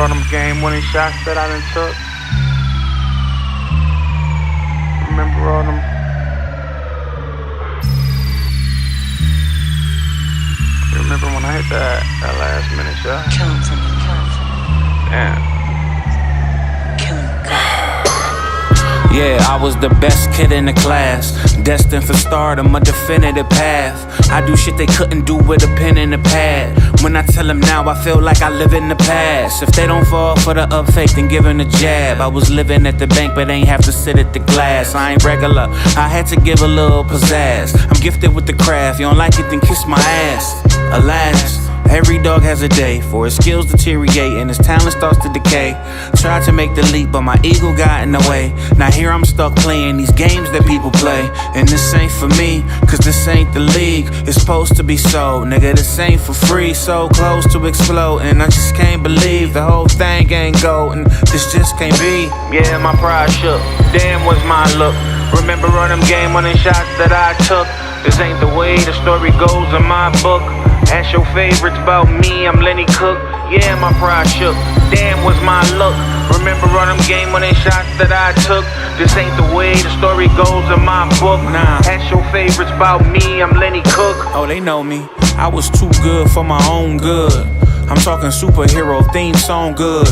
all them game-winning shots that I done took. Remember all them. Remember when I hit that last minute shot? Kill him for me, kill him for me. Damn. Kill him. Yeah, I was the best kid in the class, destined for stardom, a definitive path. I do shit they couldn't do with a pen and a pad. When I tell them now, I feel like I live in the past. If they don't fall for the up fake, then give 'em a jab. I was living at the bank, but ain't have to sit at the glass. I ain't regular, I had to give a little pizzazz. I'm gifted with the craft, you don't like it, then kiss my ass. Alas, every dog has a day, for his skills deteriorate and his talent starts to decay. Tried to make the leap, but my ego got in the way. Now here I'm stuck playing these games that people play. And this ain't for me, cause this ain't the league. It's supposed to be so, nigga, this ain't for free. So close to explode, and I just can't believe the whole thing ain't golden. This just can't be. Yeah, my pride shook. Damn, was my look. Remember all them game-winning shots that I took. This ain't the way the story goes in my book. Ask your favorites about me, I'm Lenny Cook. Yeah, my pride shook. Damn, was my look. Remember all them game-winning shots that I took. This ain't the way the story goes in my book. Nah. Ask your favorites about me, I'm Lenny Cook. Oh, they know me. I was too good for my own good. I'm talking superhero theme song good.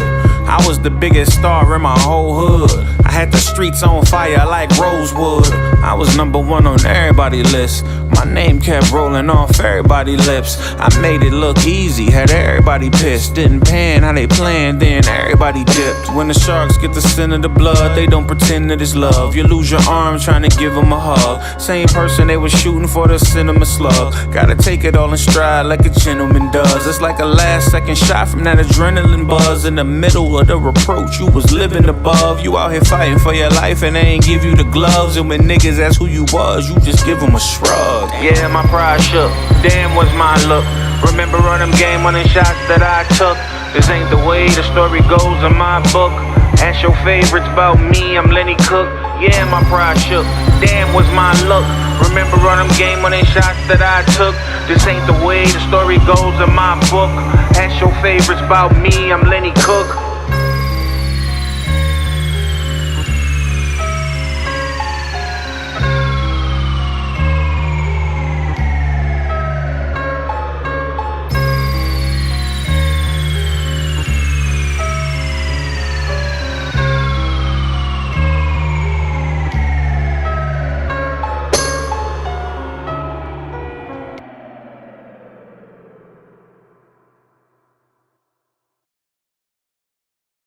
I was the biggest star in my whole hood. I had the streets on fire like Rosewood. I was #1 on everybody's list. My name kept rolling off everybody's lips. I made it look easy, had everybody pissed. Didn't pan how they planned, then everybody dipped. When the sharks get the scent of the blood, they don't pretend that it's love. You lose your arm trying to give them a hug. Same person they was shooting for the cinema slug. Gotta take it all in stride like a gentleman does. It's like a last second shot from that adrenaline buzz. In the middle of the reproach, you was living above. You out here fighting for your life and they ain't give you the gloves. And when niggas ask who you was, you just give them a shrug. Yeah, my pride shook. Damn, was my look. Remember all them game-winning shots that I took. This ain't the way the story goes in my book. Ask your favorites about me, I'm Lenny Cook. Yeah, my pride shook. Damn, was my look. Remember all them game-winning shots that I took. This ain't the way the story goes in my book. Ask your favorites about me, I'm Lenny Cook.